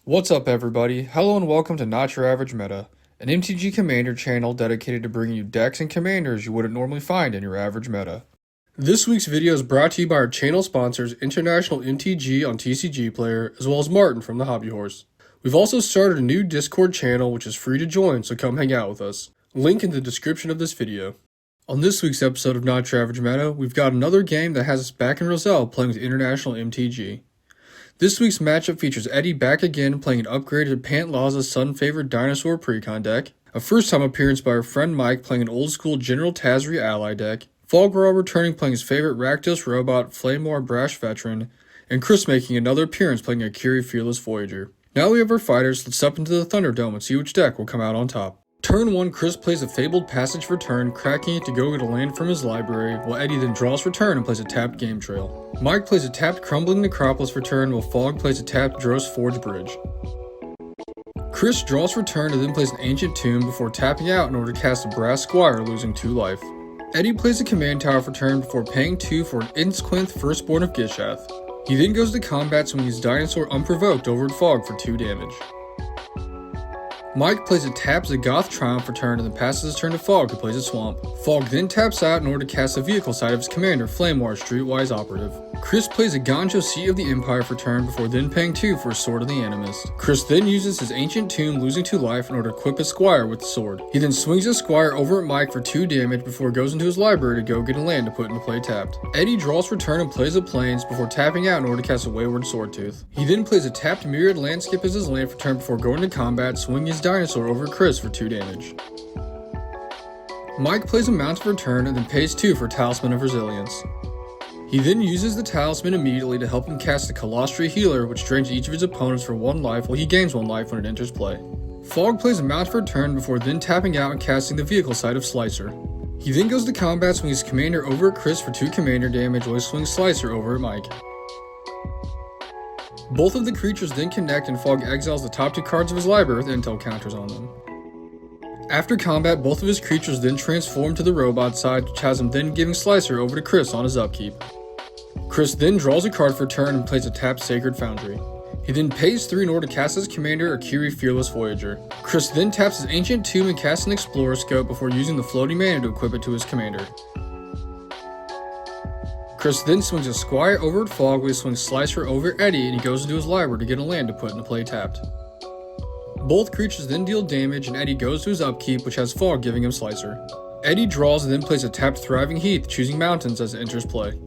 What's up everybody, hello and welcome to Not Your Average Meta, an MTG Commander channel dedicated to bringing you decks and commanders you wouldn't normally find in your average meta. This week's video is brought to you by our channel sponsors International MTG on TCG Player, as well as Martin from the Hobby Horse. We've also started a new Discord channel which is free to join, so come hang out with us. Link in the description of this video. On this week's episode of Not Your Average Meta, we've got another game that has us back in Roselle playing with International MTG. This week's matchup features Eddie back again playing an upgraded Pantlaza Sun-favored Dinosaur Precon deck, a first-time appearance by our friend Mike playing an old-school General Tazri ally deck, Flamewar returning playing his favorite Rakdos robot Flamewar Brash Veteran, and Chris making another appearance playing Akiri Fearless Voyager. Now we have our fighters, let's step into the Thunderdome and see which deck will come out on top. Turn 1, Chris plays a Fabled Passage for turn, cracking it to go get a land from his library, while Eddie then draws for turn and plays a tapped Game Trail. Mike plays a tapped Crumbling Necropolis for turn, while Fog plays a tapped Dros Forge Bridge. Chris draws for turn and then plays an Ancient Tomb before tapping out in order to cast a Brass Squire, losing 2 life. Eddie plays a Command Tower for turn before paying 2 for an Insquinth Firstborn of Gishath. He then goes to combat swinging his Dinosaur unprovoked over at Fog for 2 damage. Mike plays a taps Zagoth Triumph for turn and then passes his turn to Fog, who plays a Swamp. Fog then taps out in order to cast the vehicle side of his commander, Flamewar Streetwise Operative. Chris plays a Ganjo Seat of the Empire for turn before then paying 2 for a Sword of the Animist. Chris then uses his Ancient Tomb, losing 2 life, in order to equip his Squire with the sword. He then swings his Squire over at Mike for 2 damage before goes into his library to go get a land to put into play tapped. Eddie draws for turn and plays a Plains before tapping out in order to cast a Wayward Swordtooth. He then plays a tapped Myriad Landscape as his land for turn before going to combat, swinging his Dinosaur over Chris for 2 damage. Mike plays a Mount for turn and then pays 2 for Talisman of Resilience. He then uses the Talisman immediately to help him cast the Colostri Healer, which drains each of his opponents for 1 life while he gains 1 life when it enters play. Fog plays a Mount for turn before then tapping out and casting the vehicle side of Slicer. He then goes to combat swinging his commander over at Chris for 2 commander damage while he swings Slicer over at Mike. Both of the creatures then connect and Fog exiles the top 2 cards of his library with intel counters on them. After combat, both of his creatures then transform to the robot side, which has him then giving Slicer over to Chris on his upkeep. Chris then draws a card for turn and plays a tapped Sacred Foundry. He then pays 3 in order to cast his commander Akiri Fearless Voyager. Chris then taps his Ancient Tomb and casts an Explorer Scope before using the floating mana to equip it to his commander. Chris then swings a Squire over at Fog while he swings Slicer over at Eddie and he goes into his library to get a land to put into play tapped. Both creatures then deal damage and Eddie goes to his upkeep, which has Fog giving him Slicer. Eddie draws and then plays a tapped Thriving Heath, choosing Mountains as it enters play.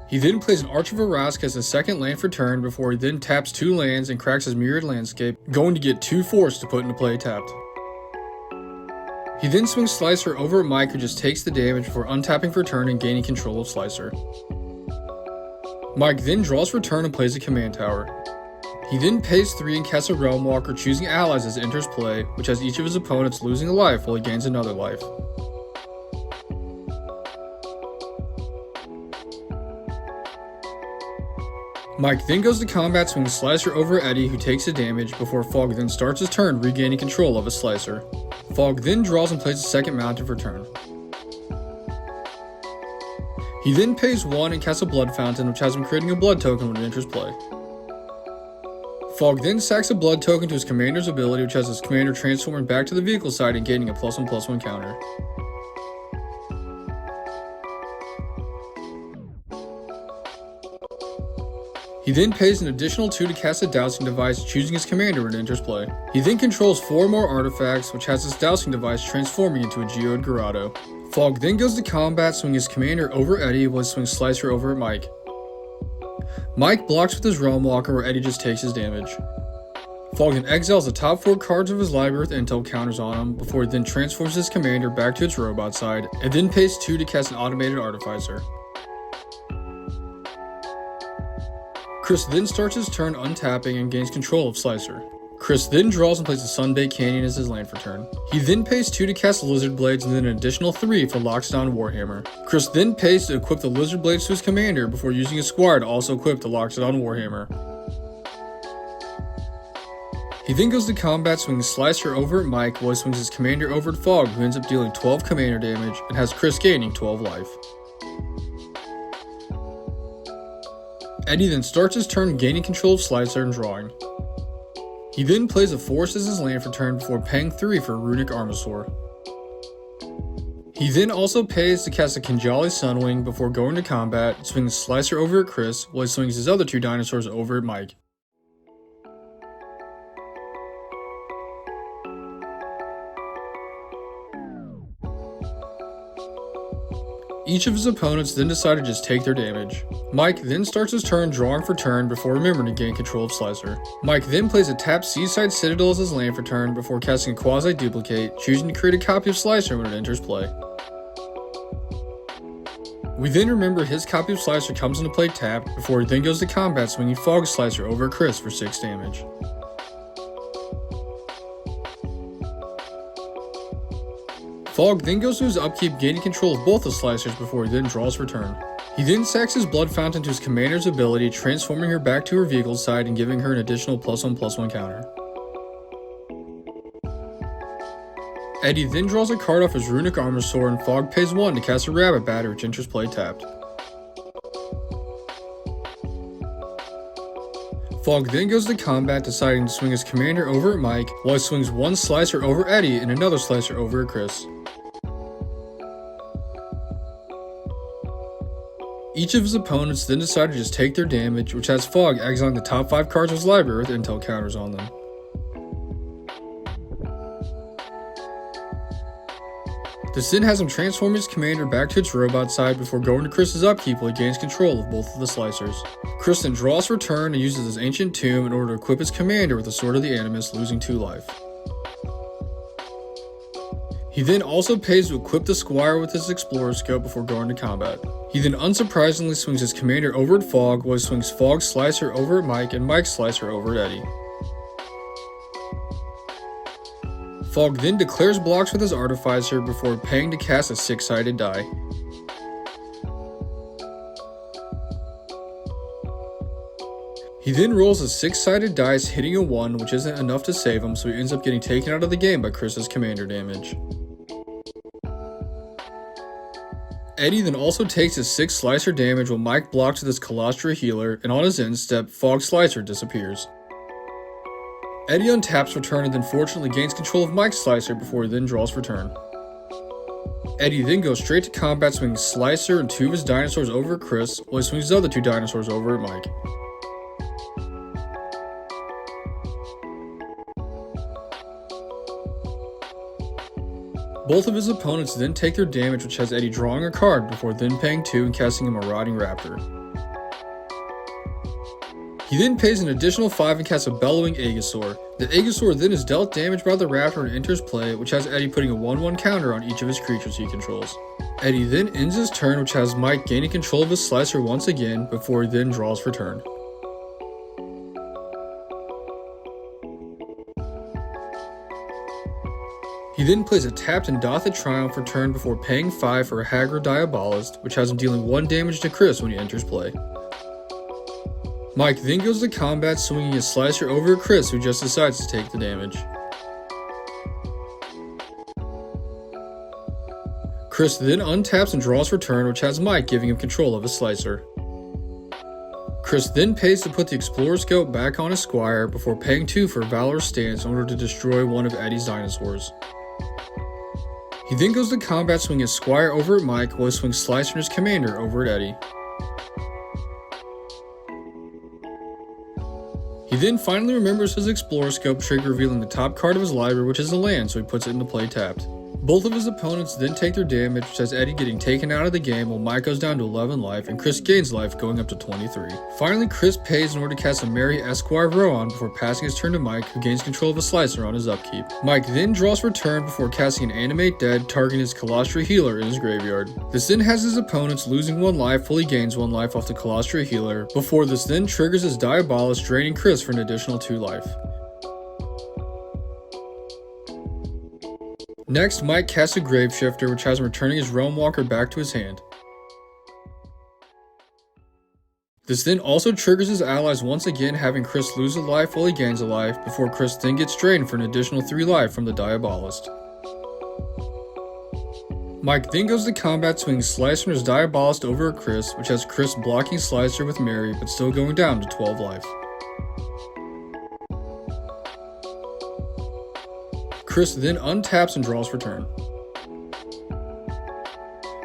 He then plays an Arch of Arask as his second land for turn before he then taps 2 lands and cracks his Myriad Landscape, going to get 2 Force to put into play tapped. He then swings Slicer over at Mike, who just takes the damage before untapping for turn and gaining control of Slicer. Mike then draws for turn and plays a Command Tower. He then pays 3 and casts a Realm Walker, choosing allies as it enters play, which has each of his opponents losing a life while he gains another life. Mike then goes to combat swinging Slicer over Eddie, who takes the damage, before Fog then starts his turn regaining control of his Slicer. Fog then draws and plays a second Mountain for turn. He then pays 1 and casts a Blood Fountain, which has him creating a Blood token when it enters play. Fog then sacks a Blood token to his commander's ability, which has his commander transforming back to the vehicle side and gaining a +1/+1 counter. He then pays an additional 2 to cast a Dowsing Device, choosing his commander when it enters play. He then controls 4 more artifacts, which has his Dowsing Device transforming into a Geode Grotto. Fog then goes to combat swinging his commander over Eddie while he swings Slicer over at Mike. Mike blocks with his Realm Walker where Eddie just takes his damage. Fog then exiles the top 4 cards of his library with intel counters on him before he then transforms his commander back to its robot side and then pays 2 to cast an Automated Artificer. Chris then starts his turn untapping and gains control of Slicer. Chris then draws and plays a Sunbaked Canyon as his land for turn. He then pays 2 to cast Lizard Blades and then an additional 3 for Loxodon Warhammer. Chris then pays to equip the Lizard Blades to his commander before using his Squire to also equip the Loxodon Warhammer. He then goes to combat swinging Slicer over at Mike while he swings his commander over at Fog, who ends up dealing 12 commander damage and has Chris gaining 12 life. Eddie then starts his turn gaining control of Slicer and drawing. He then plays a Forest as his land for turn before paying 3 for a Runic Armosaur. He then also pays to cast a Kinjali Sunwing before going to combat, swings Slicer over at Chris while he swings his other 2 dinosaurs over at Mike. Each of his opponents then decide to just take their damage. Mike then starts his turn drawing for turn before remembering to gain control of Slicer. Mike then plays a tapped Seaside Citadel as his land for turn before casting a Quasi-Duplicate, choosing to create a copy of Slicer when it enters play. We then remember his copy of Slicer comes into play tapped before he then goes to combat swinging Fog Slicer over at Chris for 6 damage. Fog then goes to his upkeep gaining control of both the Slicers before he then draws for turn. He then sacks his Blood Fountain to his commander's ability, transforming her back to her vehicle side and giving her an additional +1/+1 counter. Eddie then draws a card off his Runic Armosaur and Fog pays 1 to cast a Rabbit Batter which enters play tapped. Fog then goes to combat, deciding to swing his commander over at Mike, while he swings 1 Slicer over Eddie and another Slicer over at Chris. Each of his opponents then decide to just take their damage, which has Fog exiling the top 5 cards of his library with intel counters on them. This then has him transform his commander back to its robot side before going to Chris's upkeep while he gains control of both of the Slicers. Chris then draws for turn and uses his Ancient Tomb in order to equip his commander with the Sword of the Animus, losing 2 life. He then also pays to equip the Squire with his Explorer Scope before going to combat. He then unsurprisingly swings his commander over at Fog, while he swings Fog Slicer over at Mike and Mike Slicer over at Eddie. Fog then declares blocks with his Artificer before paying to cast a 6-sided die. He then rolls a 6-sided dice, hitting a 1, which isn't enough to save him, so he ends up getting taken out of the game by Chris's commander damage. Eddie then also takes his 6 Slicer damage while Mike blocks with his Colostra Healer, and on his end step, Fog Slicer disappears. Eddie untaps for turn and then fortunately gains control of Mike's Slicer before he then draws for turn. Eddie then goes straight to combat swinging Slicer and 2 of his dinosaurs over at Chris, while he swings his other 2 dinosaurs over at Mike. Both of his opponents then take their damage, which has Eddie drawing a card before then paying 2 and casting a Marauding Raptor. He then pays an additional 5 and casts a Bellowing Aegisaur. The Aegisaur then is dealt damage by the Raptor and enters play, which has Eddie putting a 1/1 counter on each of his creatures he controls. Eddie then ends his turn, which has Mike gaining control of his Slicer once again before he then draws for turn. He then plays a tapped Endothed Triumph for turn before paying 5 for a Hagra Diabolist, which has him dealing 1 damage to Chris when he enters play. Mike then goes to combat swinging his Slicer over at Chris, who just decides to take the damage. Chris then untaps and draws for turn, which has Mike giving him control of his Slicer. Chris then pays to put the Explorer Scope back on his Squire before paying 2 for a Valorous Stance in order to destroy one of Eddie's dinosaurs. He then goes to combat swinging his Squire over at Mike while he swings Slicer and his commander over at Eddie. He then finally remembers his Explorer Scope trick, revealing the top card of his library, which is a land, so he puts it into play tapped. Both of his opponents then take their damage, which has Eddie getting taken out of the game while Mike goes down to 11 life and Chris gains life going up to 23. Finally, Chris pays in order to cast a Mary Esquire Rowan before passing his turn to Mike, who gains control of a Slicer on his upkeep. Mike then draws for turn before casting an Animate Dead, targeting his Colostra Healer in his graveyard. This then has his opponents losing 1 life while he gains 1 life off the Colostra Healer, before this then triggers his Diabolist, draining Chris for an additional 2 life. Next, Mike casts a Graveshifter, which has him returning his Realm Walker back to his hand. This then also triggers his allies once again, having Chris lose a life while he gains a life, before Chris then gets drained for an additional 3 life from the Diabolist. Mike then goes to combat, swinging Slicer and his Diabolist over at Chris, which has Chris blocking Slicer with Mary, but still going down to 12 life. Chris then untaps and draws for turn.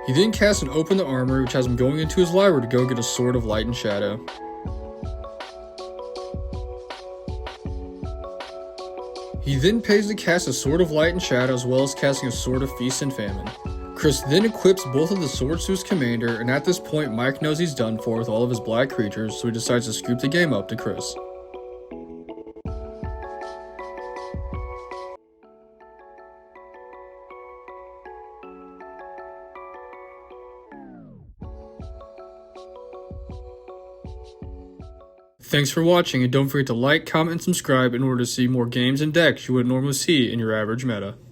He then casts an Open the Armory, which has him going into his library to go get a Sword of Light and Shadow. He then pays to cast a Sword of Light and Shadow, as well as casting a Sword of Feast and Famine. Chris then equips both of the swords to his commander, and at this point Mike knows he's done for with all of his black creatures, so he decides to scoop the game up to Chris. Thanks for watching, and don't forget to like, comment, and subscribe in order to see more games and decks you wouldn't normally see in your average meta.